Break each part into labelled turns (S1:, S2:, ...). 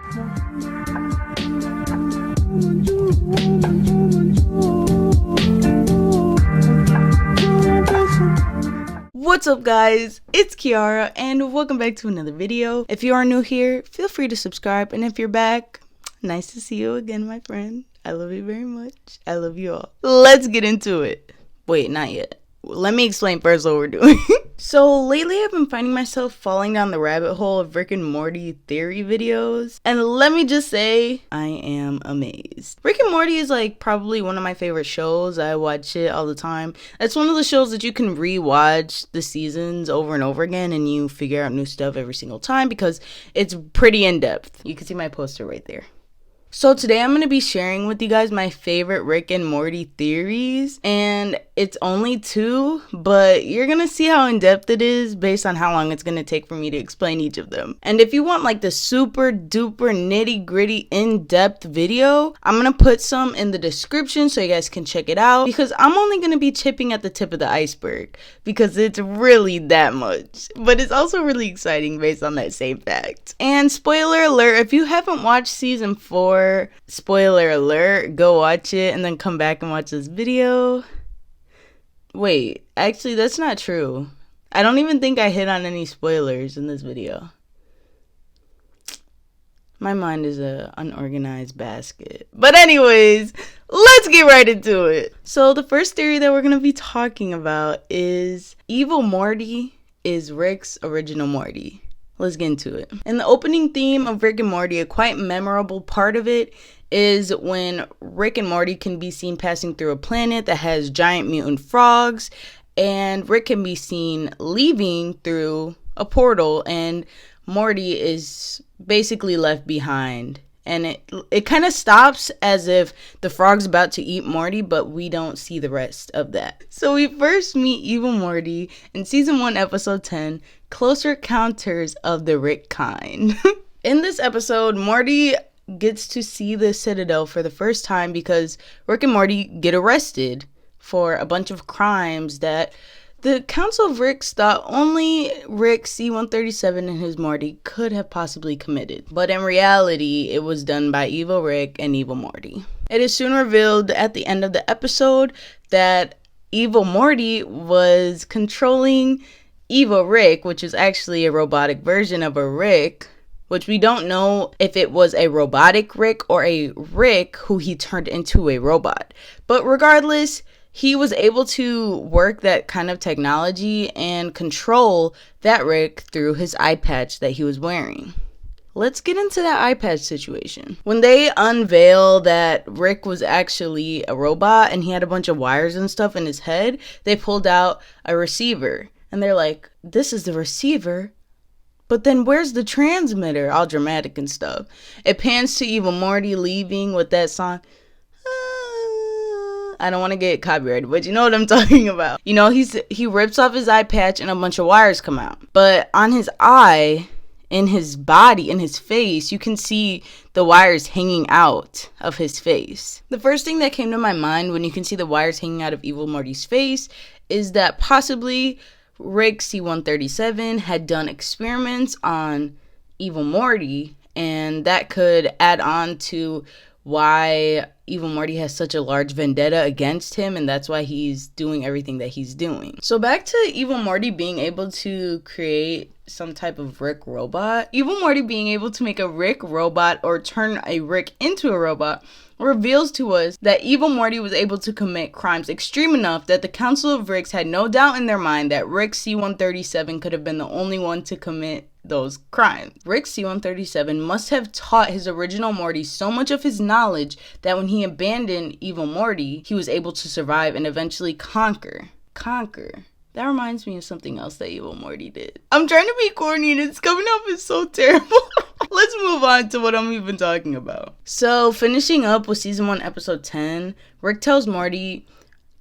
S1: What's up guys, it's Kiara and welcome back to another video. If you are new here, feel free to subscribe, and if you're back, nice to see you again, my friend. I love you very much. I love you all. Let's get into it. Wait, not yet. Let me explain first what we're doing. So lately I've been finding myself falling down the rabbit hole of Rick and Morty theory videos, and let me just say I am amazed. Rick and Morty is like probably one of my favorite shows. I watch it all the time. It's one of the shows that you can rewatch the seasons over and over again and you figure out new stuff every single time because it's pretty in-depth. You can see my poster right there. So today I'm going to be sharing with you guys my favorite Rick and Morty theories, and it's only 2, but you're going to see how in-depth it is based on how long it's going to take for me to explain each of them. And if you want like the super duper nitty gritty in-depth video, I'm going to put some in the description so you guys can check it out, because I'm only going to be chipping at the tip of the iceberg because it's really that much, but it's also really exciting based on that same fact. And spoiler alert, if you haven't watched season 4, spoiler alert, go watch it and then come back and watch this video. Wait, actually that's not true. I don't even think I hit on any spoilers in this video. My mind is a unorganized basket. But anyways, let's get right into it. So the first theory that we're going to be talking about is evil Morty is Rick's original Morty. Let's get into it. In the opening theme of Rick and Morty, a quite memorable part of it is when Rick and Morty can be seen passing through a planet that has giant mutant frogs, and Rick can be seen leaving through a portal, and Morty is basically left behind. And it kind of stops as if the frog's about to eat Morty, but we don't see the rest of that. So we first meet evil Morty in season 1, episode 10, Closer Encounters of the Rick Kind. In this episode, Morty gets to see the Citadel for the first time because Rick and Morty get arrested for a bunch of crimes that the Council of Ricks thought only Rick C-137 and his Morty could have possibly committed. But in reality, it was done by evil Rick and evil Morty. It is soon revealed at the end of the episode that evil Morty was controlling evil Rick, which is actually a robotic version of a Rick, which we don't know if it was a robotic Rick or a Rick who he turned into a robot. But regardless, he was able to work that kind of technology and control that Rick through his eye patch that he was wearing. Let's get into that eye patch situation. When they unveil that Rick was actually a robot and he had a bunch of wires and stuff in his head, they pulled out a receiver. And they're like, this is the receiver, but then where's the transmitter? All dramatic and stuff. It pans to evil Morty leaving with that song. I don't want to get copyrighted, but you know what I'm talking about. You know, he rips off his eye patch and a bunch of wires come out. But on his eye, in his body, in his face, you can see the wires hanging out of his face. The first thing that came to my mind when you can see the wires hanging out of evil Morty's face is that possibly Rick C-137 had done experiments on evil Morty, and that could add on to why evil Morty has such a large vendetta against him, and that's why he's doing everything that he's doing. So back to evil Morty being able to create some type of Rick robot. Evil Morty being able to make a Rick robot or turn a Rick into a robot reveals to us that evil Morty was able to commit crimes extreme enough that the Council of Ricks had no doubt in their mind that Rick C-137 could have been the only one to commit those crimes. Rick C-137 must have taught his original Morty so much of his knowledge that when he abandoned evil Morty, he was able to survive and eventually conquer. That reminds me of something else that evil Morty did. I'm trying to be corny and it's coming off as so terrible. Let's move on to what I'm even talking about. So, finishing up with season 1, episode 10, Rick tells Morty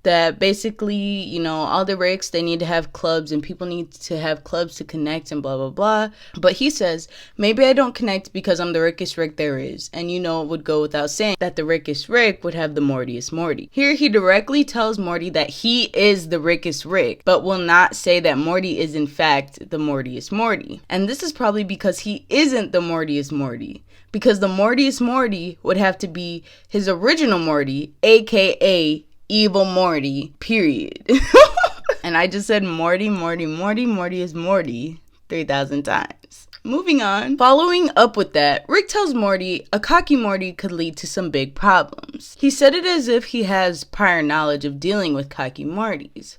S1: that basically, you know, all the Ricks, they need to have clubs and people need to have clubs to connect and blah, blah, blah. But he says, maybe I don't connect because I'm the rickest Rick there is. And you know, it would go without saying that the rickest Rick would have the Mortiest Morty. Here, he directly tells Morty that he is the rickest Rick, but will not say that Morty is in fact the Mortiest Morty. And this is probably because he isn't the Mortiest Morty. because the Mortiest Morty would have to be his original Morty, aka Evil Morty, period. And I just said Morty is Morty 3,000 times. Moving on. Following up with that, Rick tells Morty a cocky Morty could lead to some big problems. He said it as if he has prior knowledge of dealing with cocky Mortys.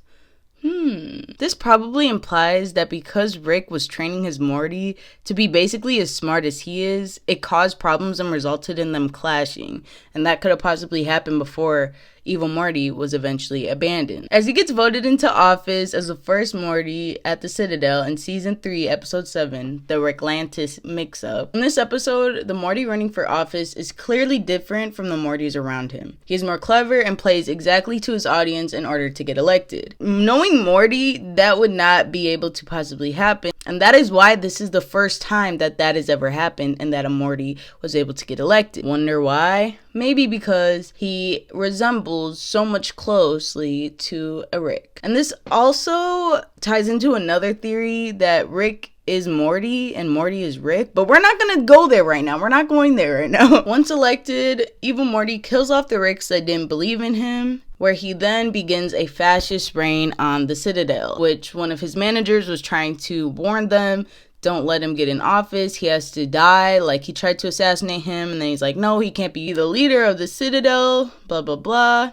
S1: This probably implies that because Rick was training his Morty to be basically as smart as he is, it caused problems and resulted in them clashing, and that could have possibly happened before Evil Morty was eventually abandoned. As he gets voted into office as the first Morty at the Citadel in Season 3, Episode 7, the Ricklantis Mixup. In this episode, the Morty running for office is clearly different from the Mortys around him. He is more clever and plays exactly to his audience in order to get elected. Knowing Morty, that would not be able to possibly happen, and that is why this is the first time that has ever happened and that a Morty was able to get elected. Wonder why? Maybe because he resembles so much closely to a Rick. And this also ties into another theory that Rick is Morty and Morty is Rick, but we're not gonna go there right now. We're not going there right now. Once elected, Evil Morty kills off the Ricks that didn't believe in him, where he then begins a fascist reign on the Citadel, which one of his managers was trying to warn them, don't let him get in office, he has to die. Like, he tried to assassinate him, and then he's like, no, he can't be the leader of the Citadel, blah, blah, blah.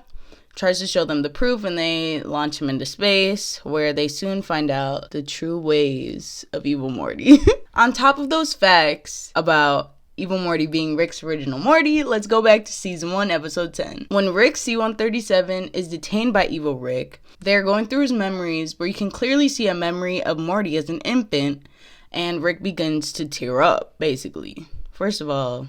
S1: Tries to show them the proof, and they launch him into space, where they soon find out the true ways of Evil Morty. On top of those facts about Evil Morty being Rick's original Morty, let's go back to Season 1, Episode 10. When Rick C-137 is detained by Evil Rick, they're going through his memories, where you can clearly see a memory of Morty as an infant, and Rick begins to tear up, basically. First of all,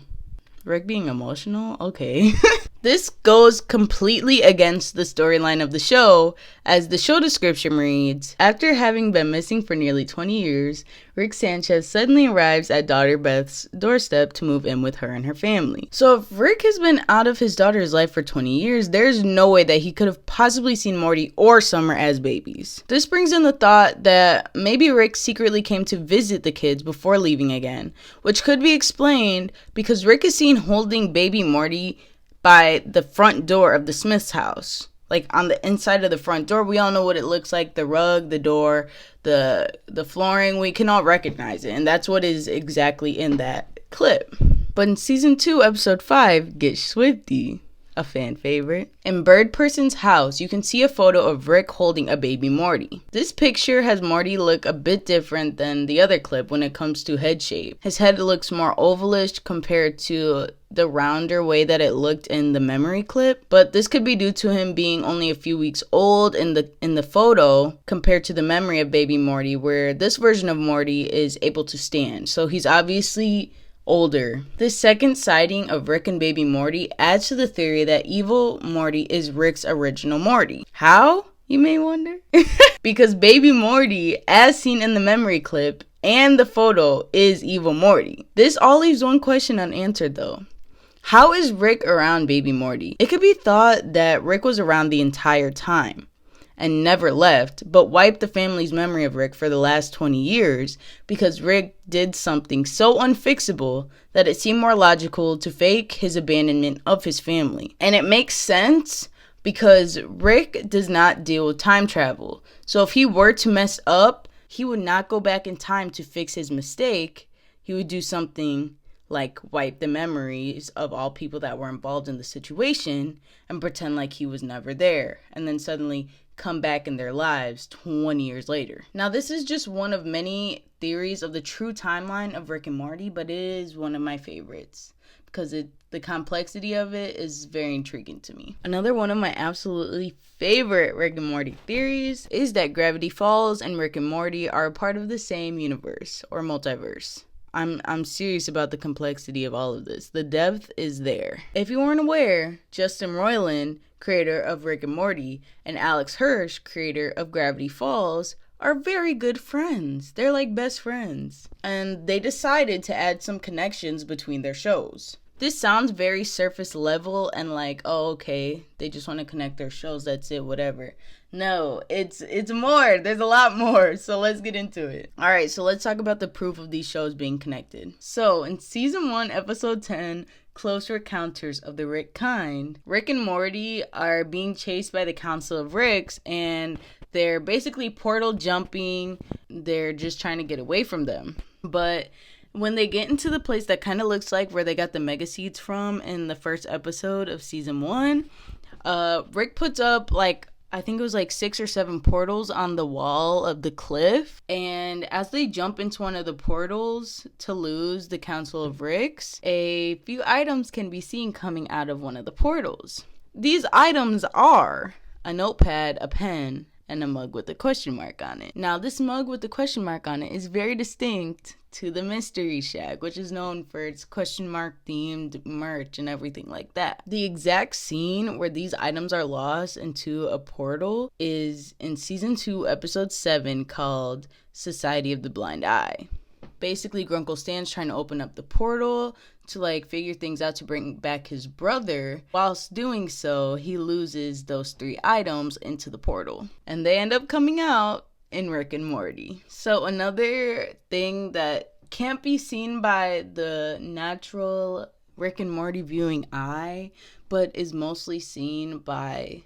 S1: Rick being emotional? Okay. This goes completely against the storyline of the show, as the show description reads, after having been missing for nearly 20 years, Rick Sanchez suddenly arrives at daughter Beth's doorstep to move in with her and her family. So if Rick has been out of his daughter's life for 20 years, there's no way that he could have possibly seen Morty or Summer as babies. This brings in the thought that maybe Rick secretly came to visit the kids before leaving again, which could be explained because Rick is seen holding baby Morty by the front door of the Smith's house. Like, on the inside of the front door, we all know what it looks like. The rug, the door, the flooring, we can all recognize it. And that's what is exactly in that clip. But in Season 2, Episode 5, Get Schwifty, a fan favorite, in Bird Person's house, you can see a photo of Rick holding a baby Morty. This picture has Morty look a bit different than the other clip when it comes to head shape. His head looks more ovalish compared to the rounder way that it looked in the memory clip, but this could be due to him being only a few weeks old in the photo compared to the memory of baby Morty, where this version of Morty is able to stand. So he's obviously older. This second sighting of Rick and baby Morty adds to the theory that Evil Morty is Rick's original Morty. How, you may wonder? Because baby Morty, as seen in the memory clip and the photo, is Evil Morty. This all leaves one question unanswered though. How is Rick around baby Morty? It could be thought that Rick was around the entire time and never left, but wiped the family's memory of Rick for the last 20 years because Rick did something so unfixable that it seemed more logical to fake his abandonment of his family. And it makes sense because Rick does not deal with time travel. So if he were to mess up, he would not go back in time to fix his mistake. He would do something like wipe the memories of all people that were involved in the situation and pretend like he was never there, and then suddenly come back in their lives 20 years later. Now, this is just one of many theories of the true timeline of Rick and Morty, but it is one of my favorites because the complexity of it is very intriguing to me. Another one of my absolutely favorite Rick and Morty theories is that Gravity Falls and Rick and Morty are a part of the same universe or multiverse. I'm serious about the complexity of all of this. The depth is there. If you weren't aware, Justin Roiland, creator of Rick and Morty, and Alex Hirsch, creator of Gravity Falls, are very good friends. They're like best friends. And they decided to add some connections between their shows. This sounds very surface level and like, oh, okay, they just want to connect their shows, that's it, whatever. No, it's more. There's a lot more. So let's get into it. All right, so let's talk about the proof of these shows being connected. So in season 1, episode 10, Close Encounters of the Rick Kind, Rick and Morty are being chased by the Council of Ricks, and they're basically portal jumping. They're just trying to get away from them. But when they get into the place that kind of looks like where they got the mega seeds from in the first episode of season 1, Rick puts up like, I think it was like 6 or 7 portals on the wall of the cliff. And as they jump into one of the portals to lose the Council of Ricks, a few items can be seen coming out of one of the portals. These items are a notepad, a pen, and a mug with a question mark on it. Now, this mug with the question mark on it is very distinct to the Mystery Shack, which is known for its question mark themed merch and everything like that. The exact scene where these items are lost into a portal is in season 2, episode 7, called Society of the Blind Eye. Basically, Grunkle Stan's trying to open up the portal to like figure things out to bring back his brother. Whilst doing so, he loses those 3 items into the portal, and they end up coming out in Rick and Morty. So another thing that can't be seen by the natural Rick and Morty viewing eye, but is mostly seen by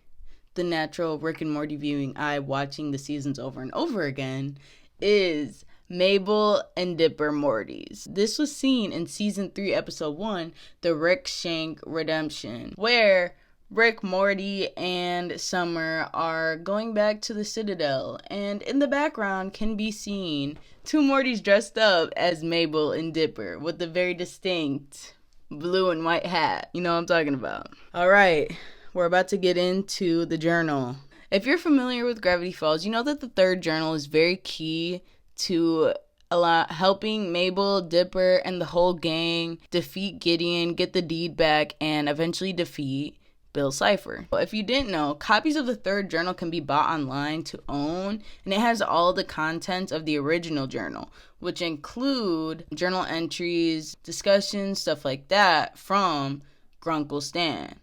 S1: the natural Rick and Morty viewing eye watching the seasons over and over again, is Mabel and Dipper Mortys. This was seen in season 3, episode 1, the Rickshank Rickdemption, where Rick, Morty, and Summer are going back to the Citadel, and in the background can be seen 2 Mortys dressed up as Mabel and Dipper with a very distinct blue and white hat. You know what I'm talking about. Alright, we're about to get into the journal. If you're familiar with Gravity Falls, you know that the 3rd journal is very key to helping Mabel, Dipper, and the whole gang defeat Gideon, get the deed back, and eventually defeat Bill Cipher. If you didn't know, copies of the 3rd journal can be bought online to own, and it has all the contents of the original journal, which include journal entries, discussions, stuff like that from Grunkle Stan,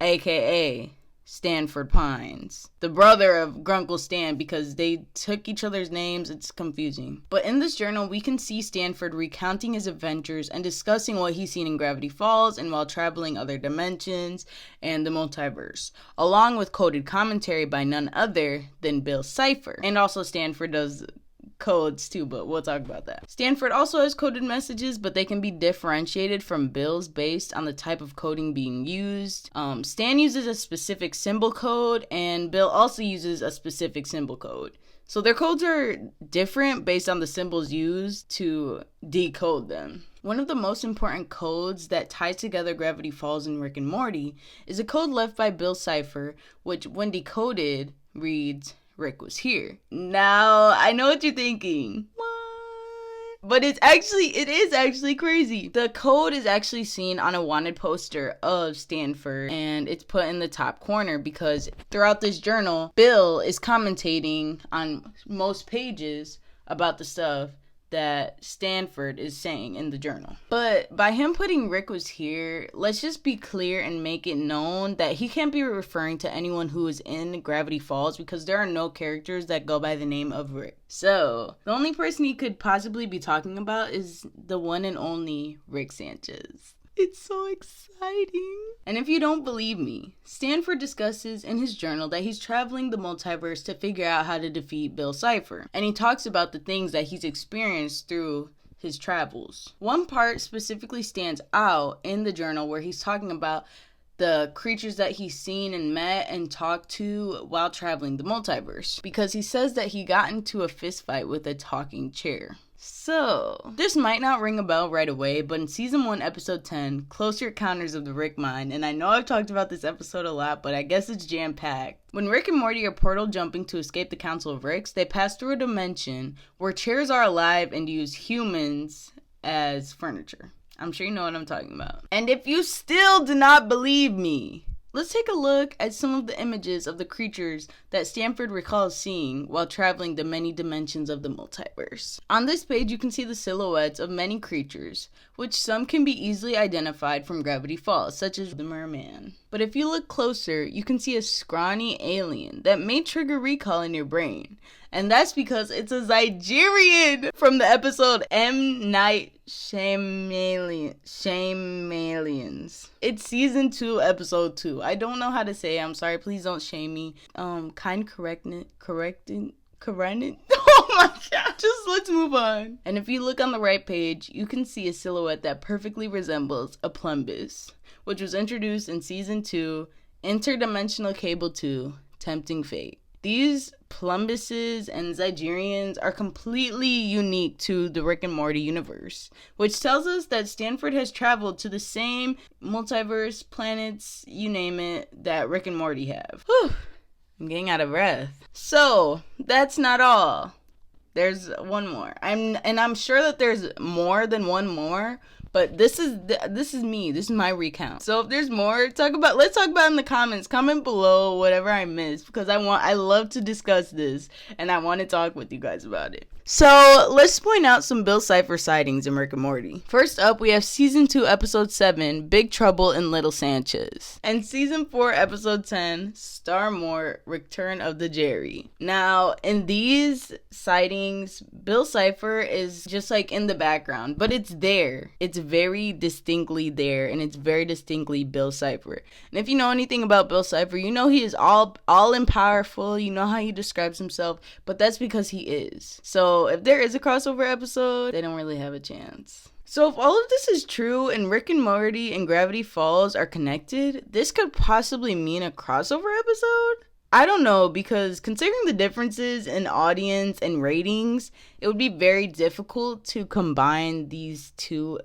S1: aka Stanford Pines, the brother of Grunkle Stan, because they took each other's names. It's confusing. But in this journal, we can see Stanford recounting his adventures and discussing what he's seen in Gravity Falls and while traveling other dimensions and the multiverse, along with coded commentary by none other than Bill Cipher. And also Stanford does codes too, but we'll talk about that. Stanford also has coded messages, but they can be differentiated from Bill's based on the type of coding being used. Stan uses a specific symbol code, and Bill also uses a specific symbol code. So their codes are different based on the symbols used to decode them. One of the most important codes that ties together Gravity Falls and Rick and Morty is a code left by Bill Cipher, which when decoded reads, "Rick was here." Now, I know what you're thinking. What? But it is actually crazy. The code is actually seen on a wanted poster of Stanford, and it's put in the top corner because throughout this journal, Bill is commentating on most pages about the stuff that Stanford is saying in the journal. But by him putting Rick was here, let's just be clear and make it known that he can't be referring to anyone who is in Gravity Falls, because there are no characters that go by the name of Rick. So the only person he could possibly be talking about is the one and only Rick Sanchez. It's so exciting. And if you don't believe me, Stanford discusses in his journal that he's traveling the multiverse to figure out how to defeat Bill Cipher. And he talks about the things that he's experienced through his travels. One part specifically stands out in the journal where he's talking about the creatures that he's seen and met and talked to while traveling the multiverse, because he says that he got into a fist fight with a talking chair. So, this might not ring a bell right away, but in season 1, episode 10, Closer Encounters of the Rick Mind, and I know I've talked about this episode a lot, but I guess it's jam-packed. When Rick and Morty are portal jumping to escape the Council of Ricks, they pass through a dimension where chairs are alive and use humans as furniture. I'm sure you know what I'm talking about. And if you still do not believe me, let's take a look at some of the images of the creatures that Stanford recalls seeing while traveling the many dimensions of the multiverse. On this page, you can see the silhouettes of many creatures, which some can be easily identified from Gravity Falls, such as the merman. But if you look closer, you can see a scrawny alien that may trigger recall in your brain. And that's because it's a Zygerian from the episode M. Night Shyamalan's. It's season 2, episode 2. I don't know how to say it. I'm sorry. Please don't shame me. Correcting. Oh my god. Just let's move on. And if you look on the right page, you can see a silhouette that perfectly resembles a plumbus, which was introduced in season 2, Interdimensional Cable 2, Tempting Fate. These plumbuses and Zygerians are completely unique to the Rick and Morty universe, which tells us that Stanford has traveled to the same multiverse, planets, you name it, that Rick and Morty have. Whew, I'm getting out of breath. So, that's not all. There's one more. I'm sure that there's more than one more, but this is me. This is my recount. So if there's more, let's talk about it in the comments. Comment below whatever I missed, because I love to discuss this and I want to talk with you guys about it. So let's point out some Bill Cipher sightings in Rick and Morty. First up, we have season 2, episode 7, Big Trouble in Little Sanchez, and season 4, episode 10, Star Mort, Rickturn of the Jerri. Now, in these sightings, Bill Cipher is just like in the background, but it's there. It's very distinctly there, and it's very distinctly Bill Cipher. And if you know anything about Bill Cipher, you know he is all in powerful. You know how he describes himself, but that's because he is. So if there is a crossover episode, they don't really have a chance. So if all of this is true and Rick and Morty and Gravity Falls are connected, this could possibly mean a crossover episode? I don't know, because considering the differences in audience and ratings, it would be very difficult to combine these two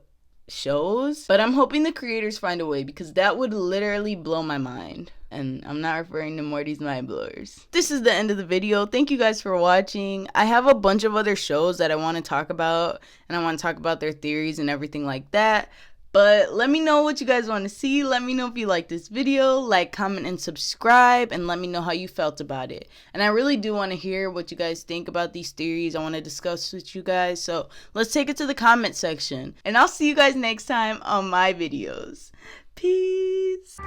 S1: shows. But I'm hoping the creators find a way, because that would literally blow my mind. And I'm not referring to Morty's Mind Blowers. This is the end of the video. Thank you guys for watching. I have a bunch of other shows that I want to talk about, and I want to talk about their theories and everything like that. But let me know what you guys want to see. Let me know if you like this video. Like, comment, and subscribe. And let me know how you felt about it. And I really do want to hear what you guys think about these theories. I want to discuss with you guys. So let's take it to the comment section. And I'll see you guys next time on my videos. Peace.